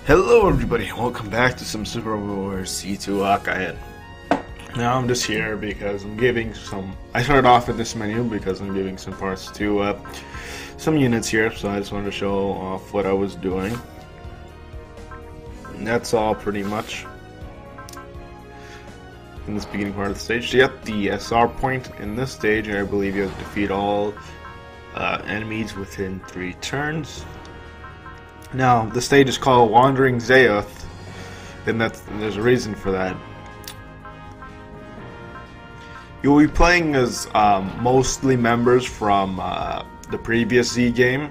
Hello everybody, and welcome back to some Super Wars C2 Hakai Hen. Now I'm just here because I'm giving some... I started off with this menu because I'm giving some parts to some units here, so I just wanted to show off what I was doing. And that's all pretty much in this beginning part of the stage. To get the SR point in this stage, I believe you have to defeat all enemies within 3 turns. Now, the stage is called Wandering ZEUTH, and there's a reason for that. You'll be playing as mostly members from the previous Z game,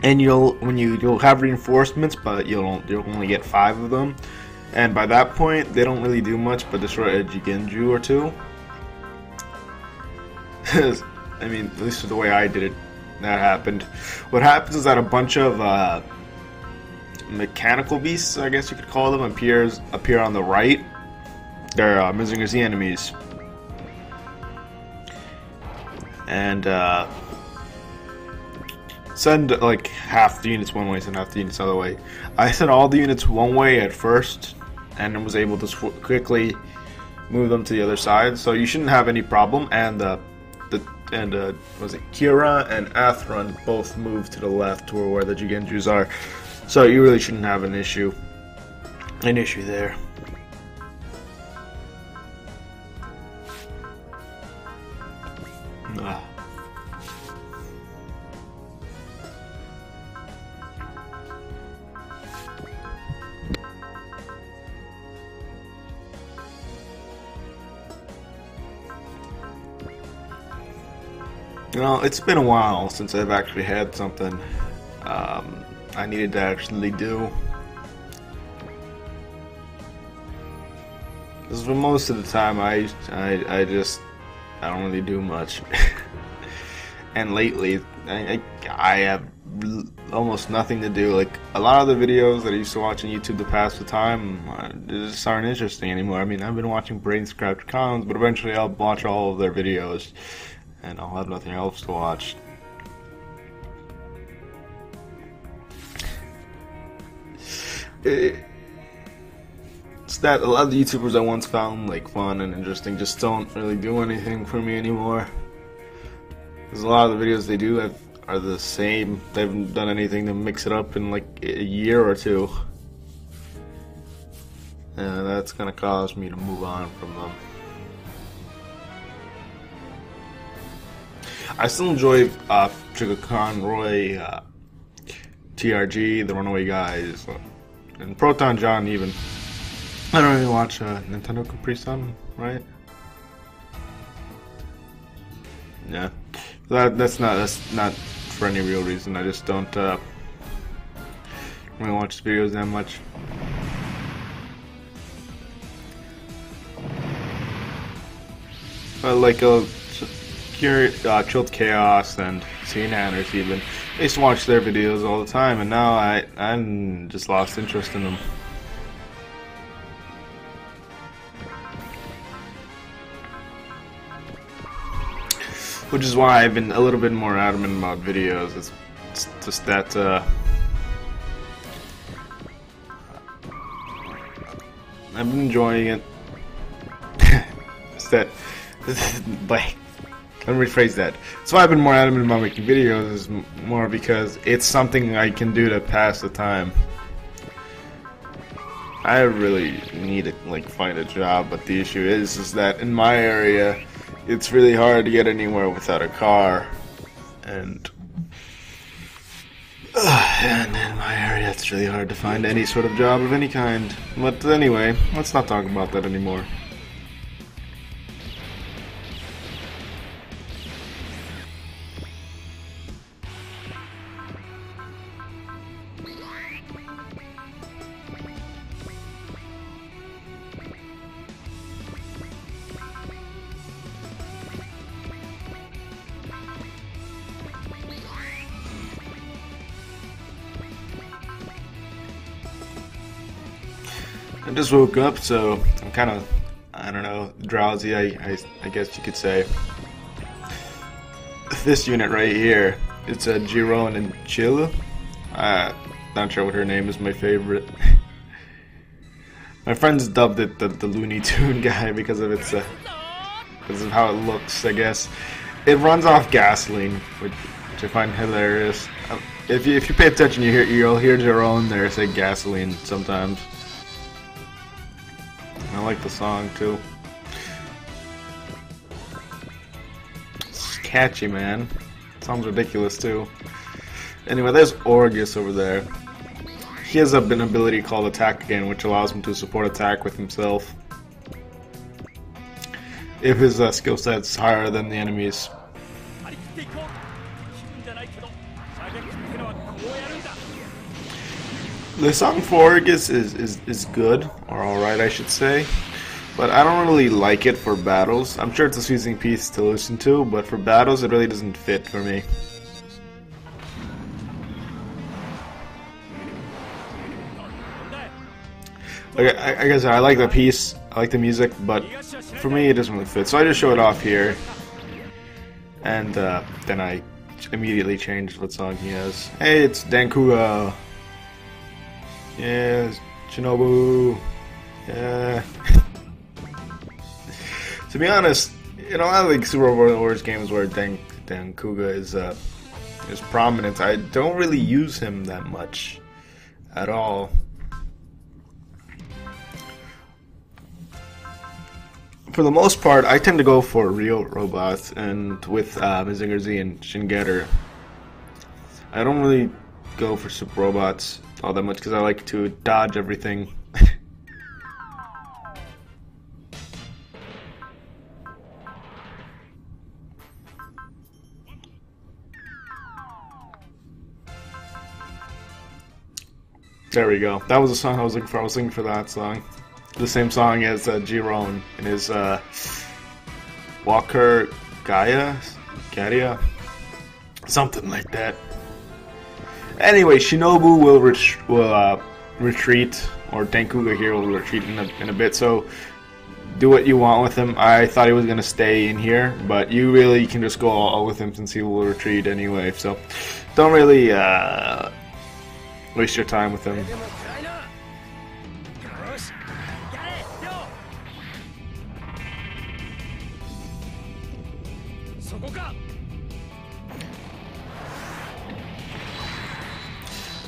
and you'll have reinforcements, but you'll only get 5 of them. And by that point, they don't really do much but destroy a Jigenju or 2. I mean, at least the way I did it. That happened. What happens is that a bunch of mechanical beasts, I guess you could call them, appear on the right. They're Mazinger Z enemies, and send like half the units one way, send half the units the other way. I sent all the units one way at first, and was able to quickly move them to the other side. So you shouldn't have any problem. And was it Kira and Athrun both moved to the left to where the Jigenjus are, so you really shouldn't have an issue there. You know, it's been a while since I've actually had something I needed to actually do. Because for most of the time, I don't really do much. And lately, I have almost nothing to do. Like, a lot of the videos that I used to watch on YouTube to pass the time just aren't interesting anymore. I mean, I've been watching Brain Scratch Cons, but eventually I'll watch all of their videos, and I'll have nothing else to watch. It's that a lot of the YouTubers I once found like fun and interesting just don't really do anything for me anymore. Because a lot of the videos they do are the same. They haven't done anything to mix it up in like a year or two. And that's gonna cause me to move on from them. I still enjoy Trigger Conroy, TRG, the Runaway Guys, and Proton John even. I don't really watch Nintendo Capri Sun, right? Yeah, that's not for any real reason. I just don't really watch videos that much. But like Chilled Chaos and Nanners even. I used to watch their videos all the time, and now I'm just lost interest in them. Which is why I've been a little bit more adamant about videos. It's just that I've been enjoying it. It's that like, let me rephrase that. That's why I've been more adamant about making videos, is more because it's something I can do to pass the time. I really need to like find a job, but the issue is that in my area, it's really hard to get anywhere without a car, and in my area, it's really hard to find any sort of job of any kind. But anyway, let's not talk about that anymore. I just woke up, so I'm kind of, I don't know, drowsy, I guess you could say. This unit right here, it's a Jiron and Chill. Not sure what her name is. My favorite. My friends dubbed it the Looney Tune guy because of its because of how it looks. I guess it runs off gasoline, which I find hilarious. If you pay attention, you'll hear Jerome there say gasoline sometimes. I like the song too. It's catchy, man. It sounds ridiculous too. Anyway, there's Orgus over there. He has an ability called Attack Again, which allows him to support attack with himself if his skill set's higher than the enemy's. The song for Orgus is good, or alright I should say, but I don't really like it for battles. I'm sure it's a soothing piece to listen to, but for battles it really doesn't fit for me. Okay, I guess I like the piece, I like the music, but for me it doesn't really fit. So I just show it off here, and then I immediately change what song he has. Hey, it's Dankuga. Yeah, Shinobu. Yeah. To be honest, in a lot of like Super Wars games where Dankuga is prominent, I don't really use him that much at all. For the most part, I tend to go for real robots, and with Mazinger Z and Shingetter, I don't really go for super robots all that much because I like to dodge everything. There we go. That was the song I was looking for. I was looking for that song. The same song as Jiron in his Walker Gaia? Something like that. Anyway, Shinobu will retreat, or Dankuga here will retreat in a bit, so do what you want with him. I thought he was going to stay in here, but you really can just go all with him since he will retreat anyway, so don't really waste your time with him.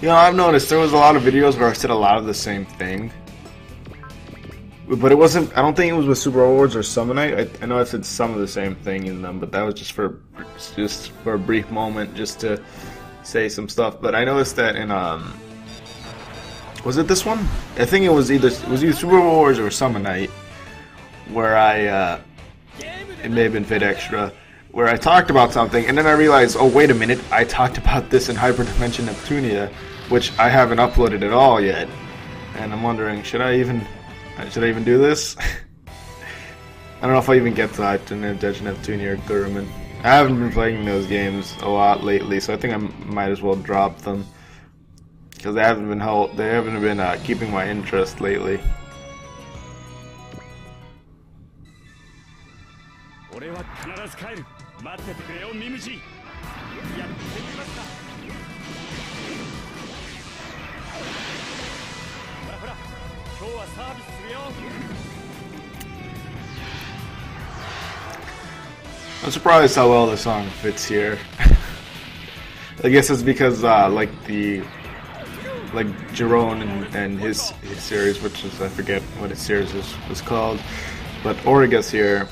You know, I've noticed there was a lot of videos where I said a lot of the same thing, but it wasn't. I don't think it was with Super Awards or Summonite. I know I said some of the same thing in them, but that was just for a brief moment, just to say some stuff. But I noticed that in was it this one? I think it was either Super Awards or Summonite, where it may have been Fit Extra, where I talked about something, and then I realized, oh wait a minute, I talked about this in Hyperdimension Neptunia, which I haven't uploaded at all yet, and I'm wondering, should I even do this? I don't know if I even get to Hyperdimension Neptunia or Gurman. I haven't been playing those games a lot lately, so I think I might as well drop them because they haven't been keeping my interest lately. I'm surprised how well the song fits here. I guess it's because like Jerome and his series, which is, I forget what his series was called, but Orgus here,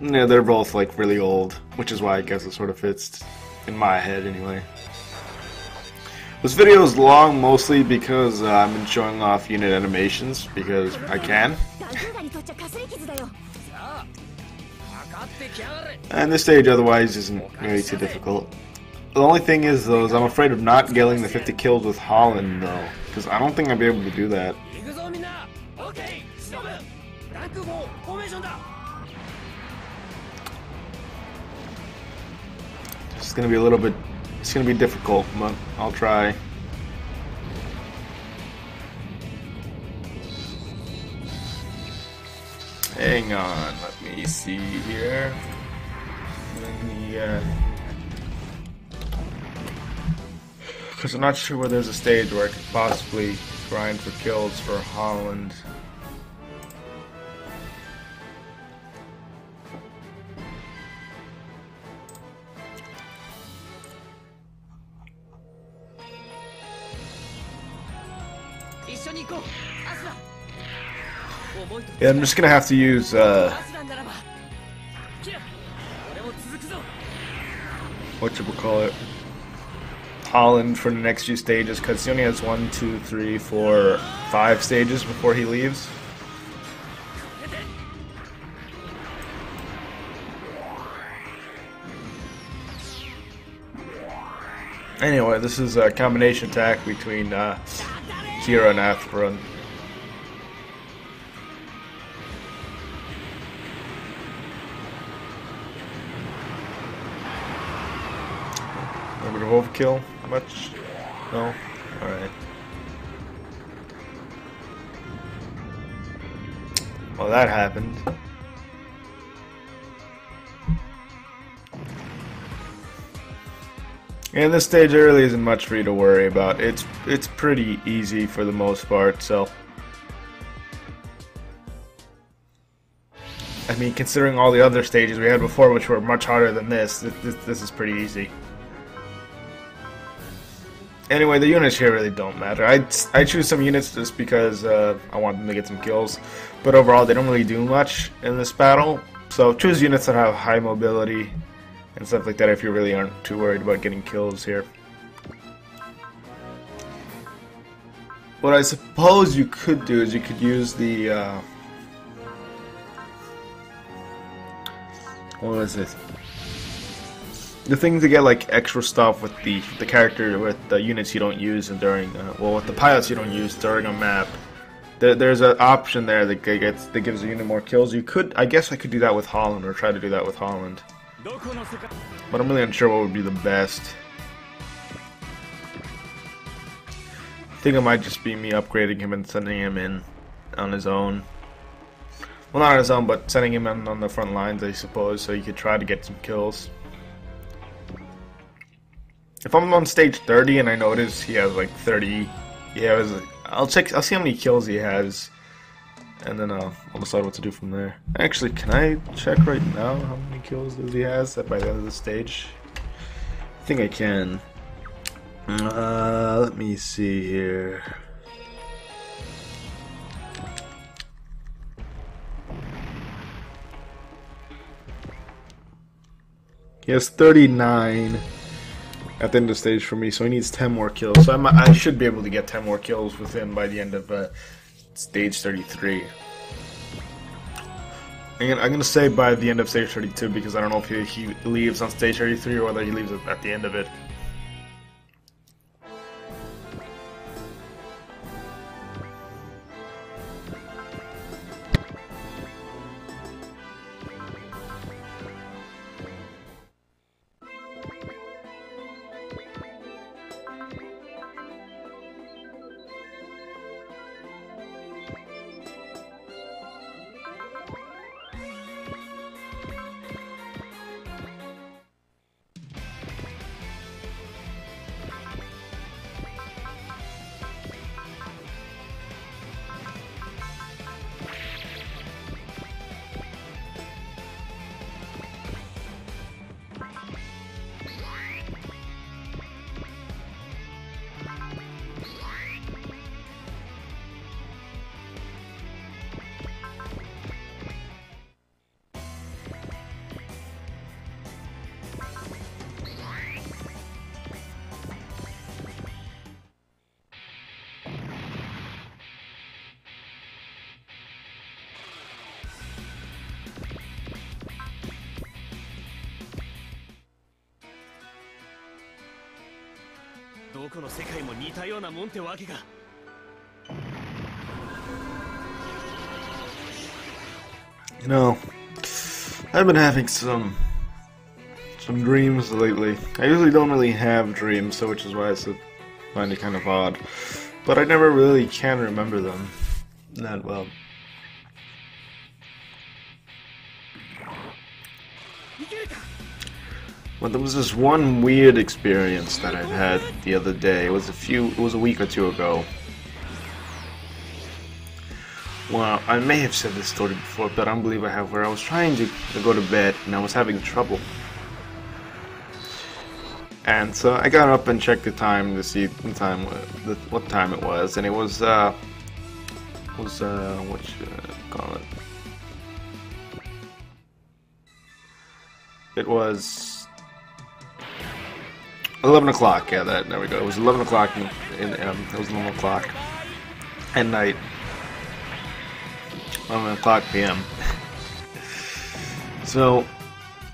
yeah, they're both like really old, which is why I guess it sort of fits in my head anyway. This video is long mostly because I've been showing off unit animations because I can. And this stage otherwise isn't really too difficult. The only thing is though, is I'm afraid of not getting the 50 kills with Holland though, because I don't think I'll be able to do that. It's gonna be a little bit, it's gonna be difficult, but I'll try. Hang on, let me see here. Let me, Because I'm not sure where there's a stage where I could possibly grind for kills for Holland. Yeah, I'm just gonna have to use whatchamacallit, Holland for the next few stages, because he only has 1, 2, 3, 4, 5 stages before he leaves. Anyway, this is a combination attack between Kira and Athrun. Remember to overkill? How much? No? Alright. Well, that happened. And this stage really isn't much for you to worry about. It's pretty easy for the most part, so I mean, considering all the other stages we had before, which were much harder than this is pretty easy. Anyway, the units here really don't matter. I choose some units just because I want them to get some kills, but overall they don't really do much in this battle. So choose units that have high mobility and stuff like that if you really aren't too worried about getting kills here. What I suppose you could do is you could use the what was it? The thing to get like extra stuff with the character, with the units you don't use and during well, with the pilots you don't use during a map. There's an option there that gives a unit more kills. You could, I guess I could do that with Holland, or try to do that with Holland. But I'm really unsure what would be the best. I think it might just be me upgrading him and sending him in on his own. Well, not on his own, but sending him in on the front lines, I suppose, so he could try to get some kills. If I'm on stage 30 and I notice he has like 30, I'll see how many kills he has, and then I'll decide what to do from there. Actually, can I check right now how many kills does he has by the end of the stage? I think I can. Let me see here. He has 39 at the end of the stage for me, so he needs 10 more kills. So I should be able to get 10 more kills with him by the end of stage 33. I'm gonna say by the end of stage 32 because I don't know if he leaves on stage 33 or whether he leaves at the end of it. You know, I've been having some dreams lately. I usually don't really have dreams, so which is why I find it kind of odd. But I never really can remember them that well. Well, there was this one weird experience that I had the other day. It was a week or two ago. Well, I may have said this story before, but I don't believe I have, where I was trying to go to bed and I was having trouble. And so I got up and checked the time to see what time it was, and it was what should I call it? It was 11 o'clock. Yeah, there we go. It was 11 o'clock it was 11 o'clock at night. 11 o'clock p.m. So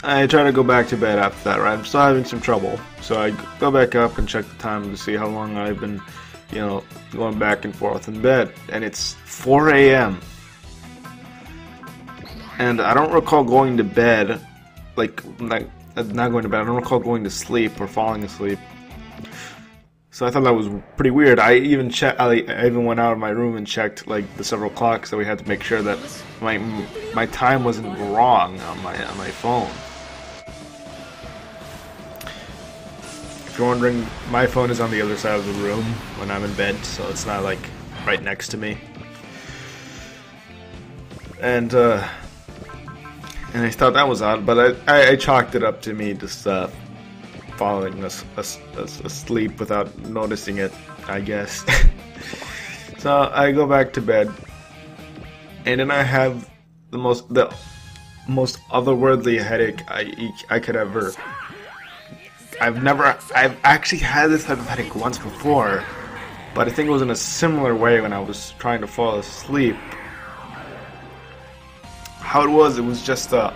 I try to go back to bed after that, right? I'm still having some trouble. So I go back up and check the time to see how long I've been, going back and forth in bed. And it's 4 a.m. And I don't recall going to bed, not going to bed, I don't recall going to sleep or falling asleep. So I thought that was pretty weird. I even went out of my room and checked the several clocks, so we had to make sure that my time wasn't wrong on my phone. If you're wondering, my phone is on the other side of the room when I'm in bed, so it's not right next to me. And I thought that was odd, but I chalked it up to me just falling asleep without noticing it, I guess. So I go back to bed, and then I have the most otherworldly headache I could ever. I've actually had this type of headache once before, but I think it was in a similar way when I was trying to fall asleep. How it was just a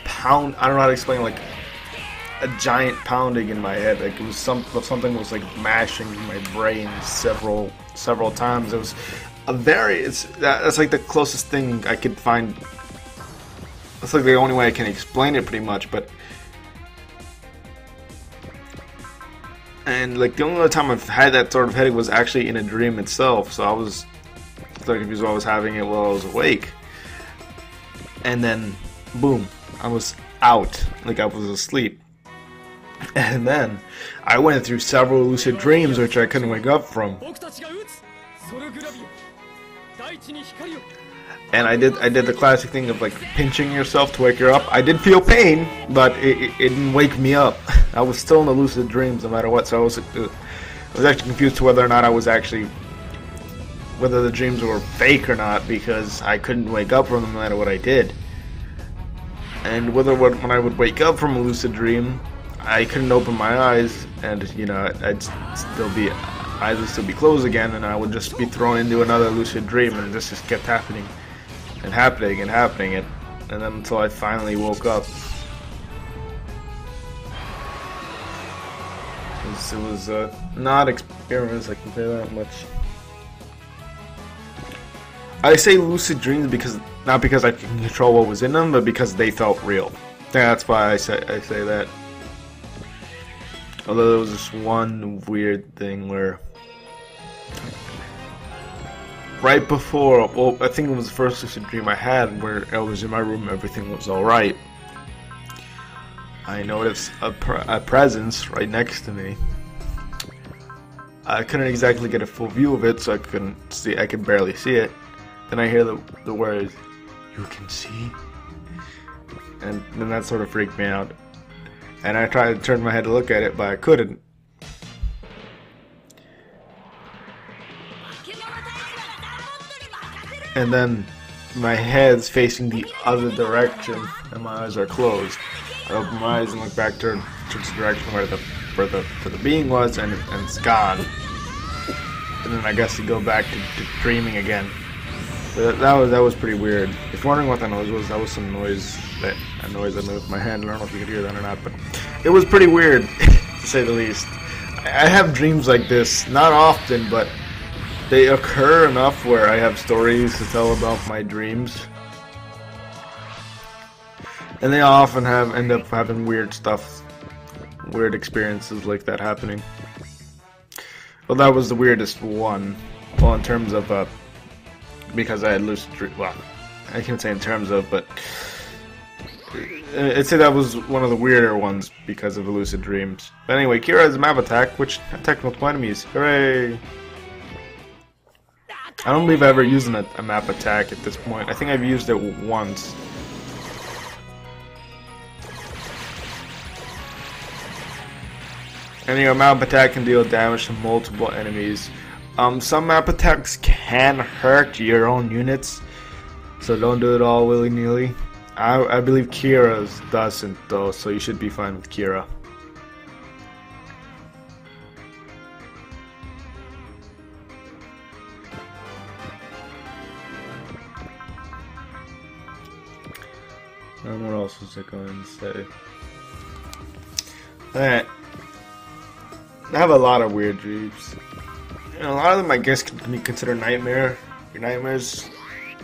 pound. I don't know how to explain, a giant pounding in my head. It was something was mashing my brain several times. It was that's the closest thing I could find. That's the only way I can explain it, pretty much. And the only other time I've had that sort of headache was actually in a dream itself. So I was confused why I was having it while I was awake. And then, boom, I was out, I was asleep. And then I went through several lucid dreams which I couldn't wake up from. And I did the classic thing of pinching yourself to wake you up. I did feel pain, but it didn't wake me up. I was still in the lucid dreams no matter what. So I was actually confused to whether or not whether the dreams were fake or not, because I couldn't wake up from them no matter what I did. And when I would wake up from a lucid dream, I couldn't open my eyes, and eyes would still be closed again, and I would just be thrown into another lucid dream, and this just kept happening and happening and happening, and then until I finally woke up. It was an odd experience, I can say that much. I say lucid dreams not because I can control what was in them, but because they felt real. Yeah, that's why I say that. Although there was this one weird thing where right before, I think it was the first lucid dream I had, where I was in my room, everything was alright. I noticed a presence right next to me. I couldn't exactly get a full view of it, so I could barely see it. Then I hear the words, "You can see?" And then that sort of freaked me out. And I tried to turn my head to look at it, but I couldn't. And then my head's facing the other direction, and my eyes are closed. I open my eyes and look back towards the direction where the being was, and it's gone. And then I guess you go back to dreaming again. But that was pretty weird. If you're wondering what that noise was, that was some noise that I moved with my hand. I don't know if you could hear that or not, but it was pretty weird, to say the least. I have dreams like this, not often, but they occur enough where I have stories to tell about my dreams. And they often end up having weird stuff, weird experiences like that happening. Well, that was the weirdest one. Well, in terms of because I had lucid dreams. Well, I can't say in terms of, but I'd say that was one of the weirder ones because of the lucid dreams. But anyway, Kira has a map attack, which attack multiple enemies. Hooray! I don't believe I've ever used a map attack at this point. I think I've used it once. Anyway, map attack can deal damage to multiple enemies. Some map attacks can hurt your own units, so don't do it all willy-nilly. I believe Kira's doesn't though, so you should be fine with Kira. And what else was I going to say? Alright. I have a lot of weird dreams. You know, a lot of them I guess can be considered your nightmares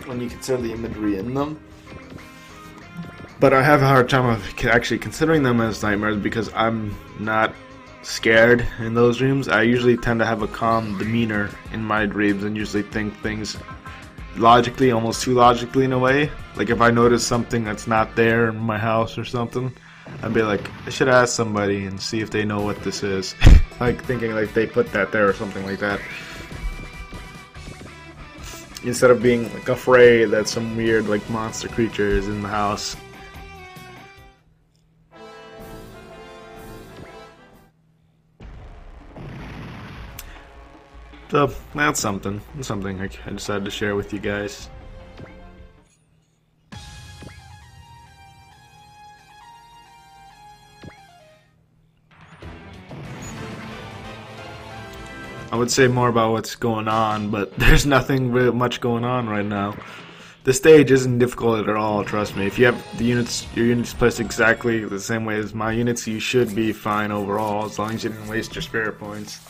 when you consider the imagery in them. But I have a hard time of actually considering them as nightmares because I'm not scared in those dreams. I usually tend to have a calm demeanor in my dreams and usually think things logically, almost too logically in a way. Like if I notice something that's not there in my house or something, I'd be like, I should ask somebody and see if they know what this is. Like thinking like they put that there or something like that. Instead of being like afraid that some weird like monster creature is in the house. So that's something. Something I decided to share with you guys. I would say more about what's going on, but there's nothing really much going on right now. The stage isn't difficult at all, trust me. If you have your units placed exactly the same way as my units, you should be fine overall, as long as you didn't waste your spirit points.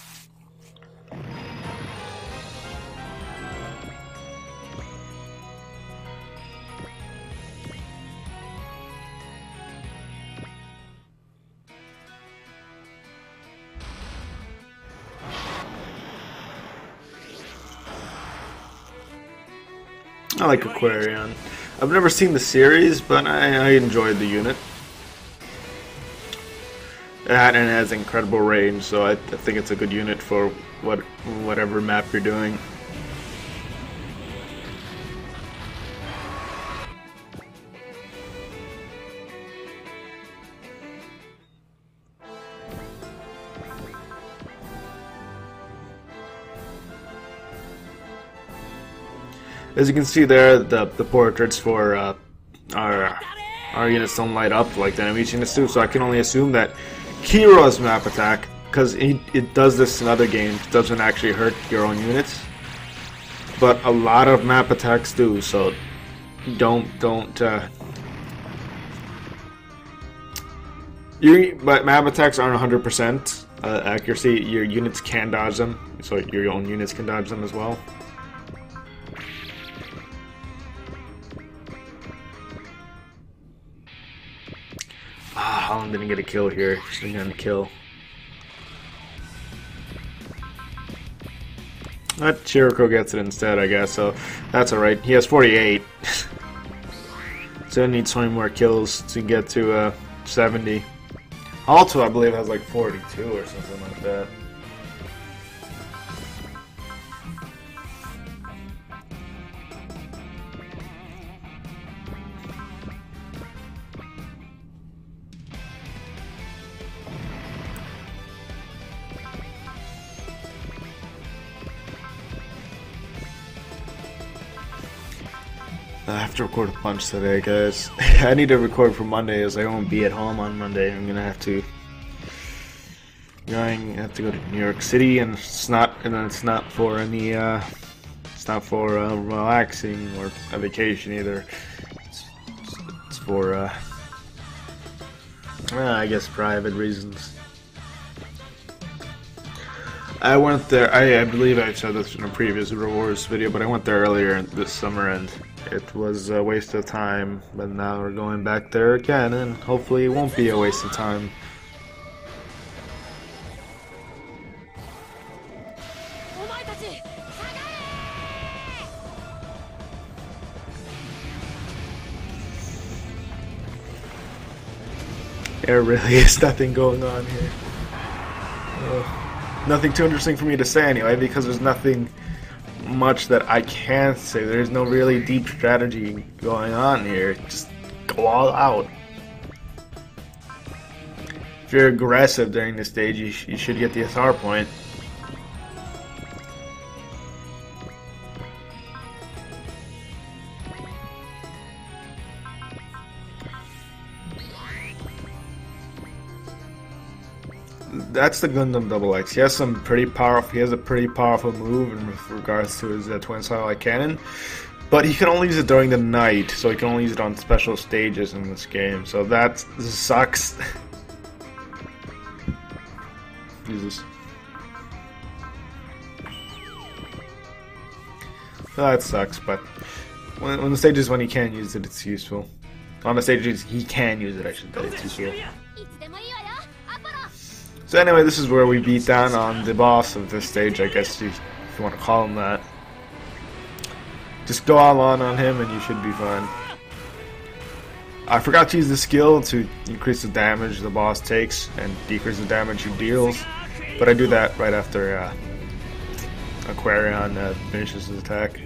I like Aquarion. I've never seen the series, but I enjoyed the unit. And it has incredible range, so I think it's a good unit for whatever map you're doing. As you can see there, the portraits for our units don't light up like the enemy's units do, so I can only assume that Kira's map attack, because it does this in other games, doesn't actually hurt your own units. But a lot of map attacks do, so but map attacks aren't 100% accuracy. Your units can dodge them, so your own units can dodge them as well. Holland didn't get a kill here. Just didn't get a kill. But Chiriko gets it instead, I guess, so that's alright. He has 48. So he needs 20 more kills to get to 70. Alto, I believe, has like 42 or something like that. I have to record a bunch today, guys. I need to record for Monday, as I won't be at home on Monday. I'm gonna have to go to New York City, and it's not for any it's not for relaxing or a vacation either. It's for I guess private reasons. I went there. I believe I said this in a previous rewards video, but I went there earlier this summer and it was a waste of time. But now we're going back there again, and hopefully it won't be a waste of time. There really is nothing going on here. Nothing too interesting for me to say anyway, because there's nothing much that I can say. There's no really deep strategy going on here. Just go all out. If you're aggressive during this stage, you should get the SR point. That's the Gundam Double X. He has some pretty powerful. He has a pretty powerful move in regards to his twin satellite cannon, but he can only use it during the night, so he can only use it on special stages in this game. So that sucks. Jesus. That sucks, but when the stages when he can use it, it's useful. On the stages he can use it, I should say, it's useful. So anyway, this is where we beat down on the boss of this stage, I guess if you want to call him that. Just go all on him and you should be fine. I forgot to use the skill to increase the damage the boss takes and decrease the damage he deals, but I do that right after Aquarion finishes his attack.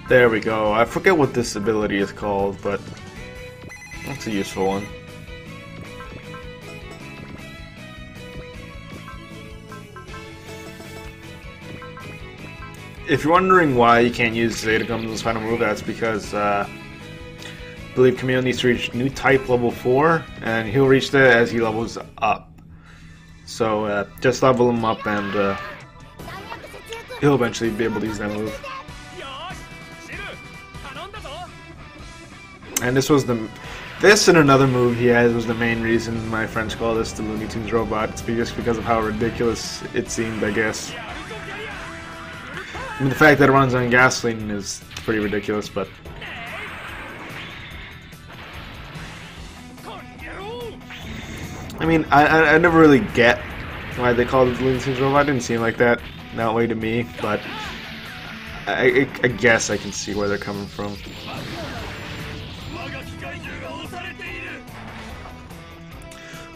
There we go. I forget what this ability is called, but that's a useful one. If you're wondering why you can't use Zeta Gundam's final move, that's because I believe Camille needs to reach new type level 4, and he'll reach that as he levels up. So just level him up and he'll eventually be able to use that move. And this and another move he has was the main reason my friends call this the Looney Tunes robot. It's just because of how ridiculous it seemed, I guess. I mean, the fact that it runs on gasoline is pretty ridiculous, but I mean, I never really get why they call it the Looney Tunes robot. It didn't seem like that way to me, but I guess I can see where they're coming from.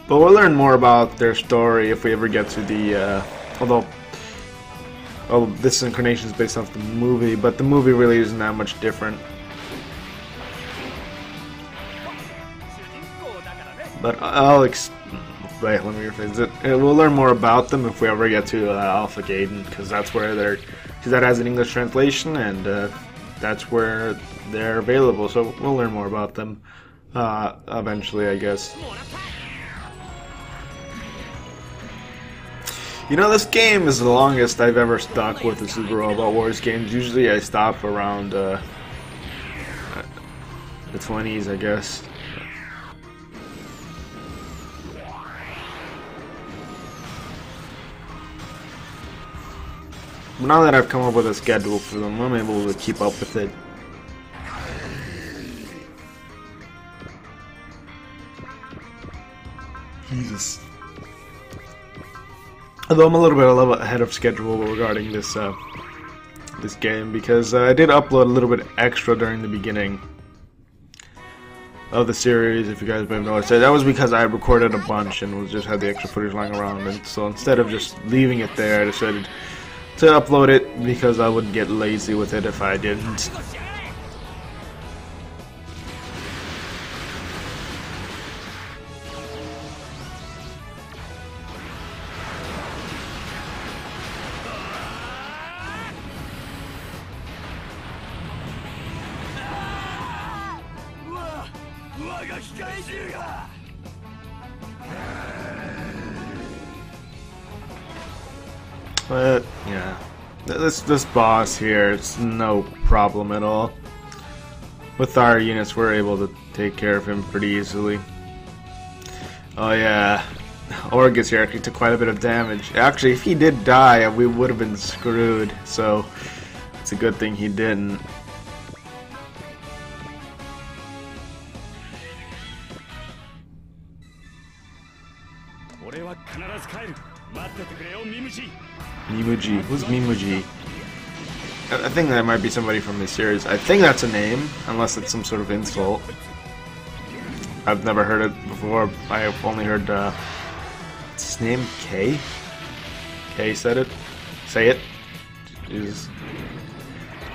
But we'll learn more about their story if we ever get to the, although this incarnation is based off the movie, but the movie really isn't that much different. But wait, let me rephrase it. We'll learn more about them if we ever get to Alpha Gaiden, because that's where because that has an English translation, and that's where they're available. So we'll learn more about them eventually, I guess. You know, this game is the longest I've ever stuck with the Super Robot Wars games. Usually I stop around the 20s, I guess. But now that I've come up with a schedule for them, I'm able to keep up with it. Jesus. Although I'm a little bit ahead of schedule regarding this this game, because I did upload a little bit extra during the beginning of the series. If you guys may have noticed, that was because I recorded a bunch and just had the extra footage lying around. And so instead of just leaving it there, I decided to upload it because I would get lazy with it if I didn't. But yeah, this boss here, it's no problem at all. With our units, we're able to take care of him pretty easily. Oh yeah, Orgus here actually took quite a bit of damage. Actually, if he did die, we would have been screwed. So it's a good thing he didn't. Mimuji. Who's Mimuji? I think that might be somebody from this series. I think that's a name, unless it's some sort of insult. I've never heard it before. I have only heard, what's his name? K? K said it? Say it? Jesus.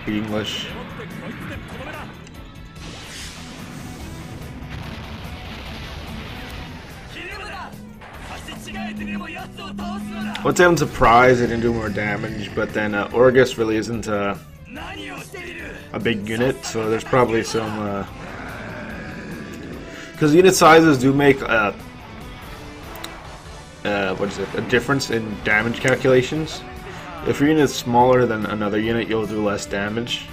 Be English. Once I'm surprised I didn't do more damage, but then Orgus really isn't a big unit, so there's probably some... Because unit sizes do make what is it? A difference in damage calculations. If your unit is smaller than another unit, you'll do less damage.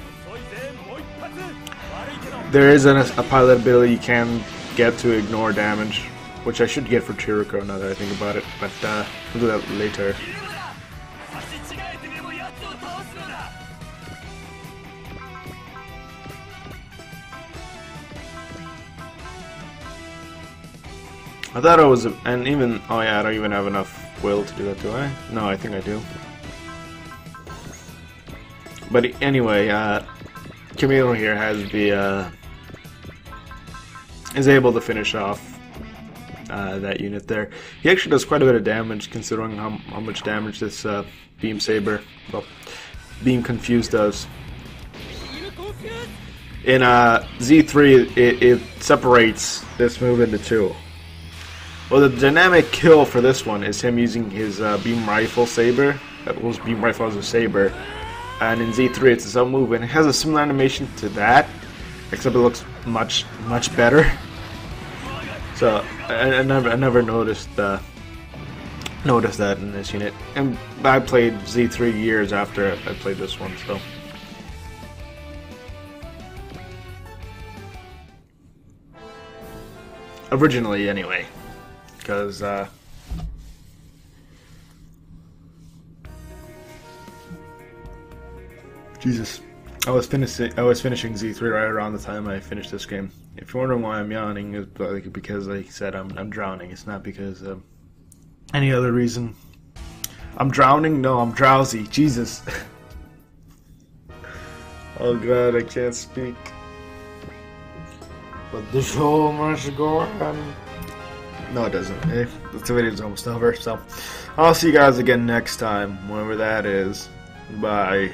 There is a pilot ability you can get to ignore damage, which I should get for Chiriko now that I think about it, but we'll do that later. I thought I was, and even, oh yeah, I don't even have enough will to do that, do I? No, I think I do. But anyway, Camilo here has the, is able to finish off that unit there. He actually does quite a bit of damage considering how much damage this Beam Saber, well, Beam Confused does. In Z3, it separates this move into two. Well, the dynamic kill for this one is him using his Beam Rifle Saber. That was Beam Rifle as a Saber. And in Z3, it's his own move, and it has a similar animation to that, except it looks much better. So I never noticed that in this unit, and I played Z3 years after I played this one. So originally, anyway, because Jesus, I was finishing Z3 right around the time I finished this game. If you're wondering why I'm yawning, it's because, like I said, I'm drowning. It's not because of any other reason. I'm drowning? No, I'm drowsy. Jesus. Oh God, I can't speak. But the show must go on. No, it doesn't. The video's almost over, so I'll see you guys again next time, whenever that is. Bye.